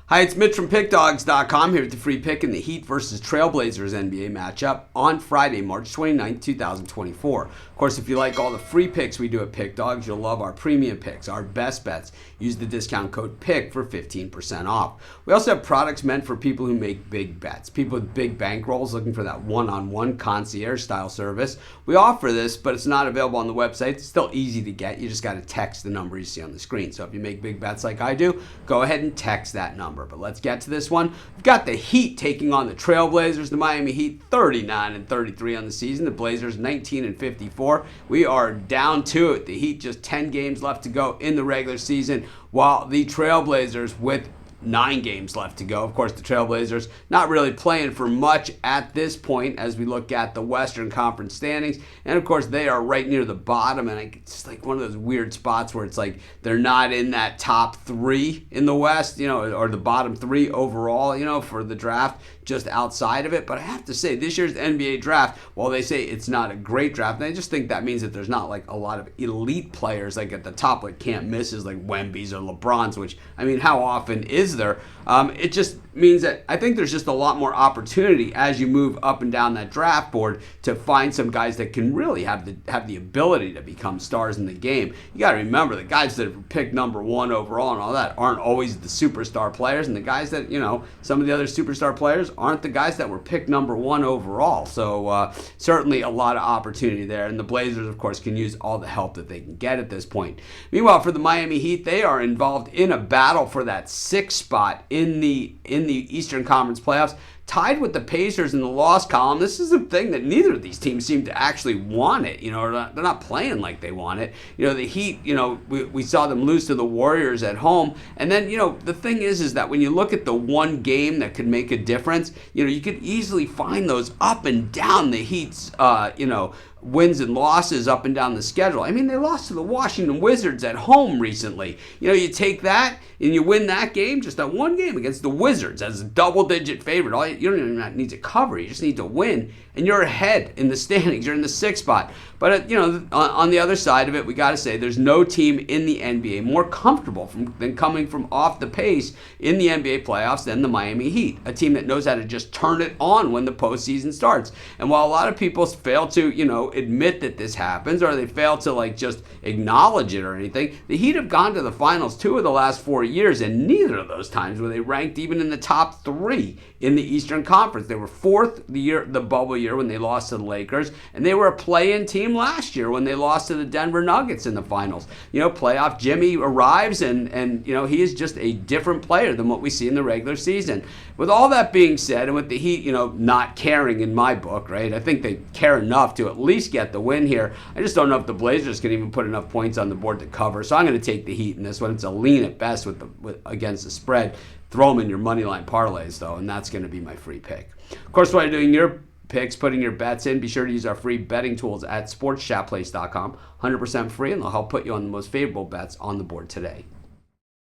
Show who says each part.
Speaker 1: Hi, it's Mitch from Pickdawgz.com here with the free pick in the Heat versus Trailblazers NBA matchup on Friday, March 29th, 2024. Of course, if you like all the free picks we do at Pickdawgz, you'll love our premium picks, our best bets. Use the discount code PICK for 15% off. We also have products meant for people who make big bets, people with big bankrolls looking for that one-on-one concierge style service. We offer this, but it's not available on the website. It's still easy to get. You just got to text the number you see on the screen. So if you make big bets like I do, go ahead and text that number. But let's get to this one. We've got the Heat taking on the Trailblazers. The Miami Heat 39-33 on the season. The Blazers 19-54. We are down to it. The Heat just 10 games left to go in the regular season, while the Trailblazers with 9 games left to go. Of course, the Trailblazers not really playing for much at this point as we look at the Western Conference standings. And of course, they are right near the bottom, and it's like one of those weird spots where it's like they're not in that top 3 in the West, or the bottom 3 overall, for the draft, just outside of it. But I have to say, this year's NBA draft, while they say it's not a great draft, and I just think that means that there's not like a lot of elite players like at the top, like can't misses like Wemby's or LeBron's, which, I mean, how often is there? It just means that I think there's just a lot more opportunity as you move up and down that draft board to find some guys that can really have the ability to become stars in the game. You got to remember, the guys that are picked number 1 overall and all that aren't always the superstar players, and the guys that, some of the other superstar players aren't the guys that were picked number 1 overall. So certainly a lot of opportunity there, and the Blazers, of course, can use all the help that they can get at this point. Meanwhile, for the Miami Heat, they are involved in a battle for that 6th spot in the Eastern Conference playoffs, tied with the Pacers in the loss column. This is a thing that neither of these teams seem to actually want it. They're not playing like they want it. The Heat, we saw them lose to the Warriors at home. And then, the thing is that when you look at the one game that could make a difference, you could easily find those up and down the Heat's, wins and losses up and down the schedule. I mean, they lost to the Washington Wizards at home recently. You take that and you win that game, just that one game against the Wizards as a double-digit favorite. You don't even need to cover. You just need to win, and you're ahead in the standings. You're in the 6th spot. But, on the other side of it, we got to say there's no team in the NBA more comfortable than coming from off the pace in the NBA playoffs than the Miami Heat, a team that knows how to just turn it on when the postseason starts. And while a lot of people fail to, admit that this happens, or they fail to just acknowledge it or anything, the Heat have gone to the finals 2 of the last 4 years, and neither of those times were they ranked even in the top 3 in the Eastern Conference. They were 4th the bubble year when they lost to the Lakers, and they were a play-in team last year when they lost to the Denver Nuggets in the finals. Playoff Jimmy arrives, and he is just a different player than what we see in the regular season. With all that being said, and with the Heat, not caring in my book, right? I think they care enough to at least get the win here. I just don't know if the Blazers can even put enough points on the board to cover. So I'm going to take the Heat in this one. It's a lean at best against the spread. Throw them in your money line parlays, though, and that's going to be my free pick. Of course, while you're doing your picks, putting your bets in, be sure to use our free betting tools at sportschatplace.com. 100% free, and they'll help put you on the most favorable bets on the board today.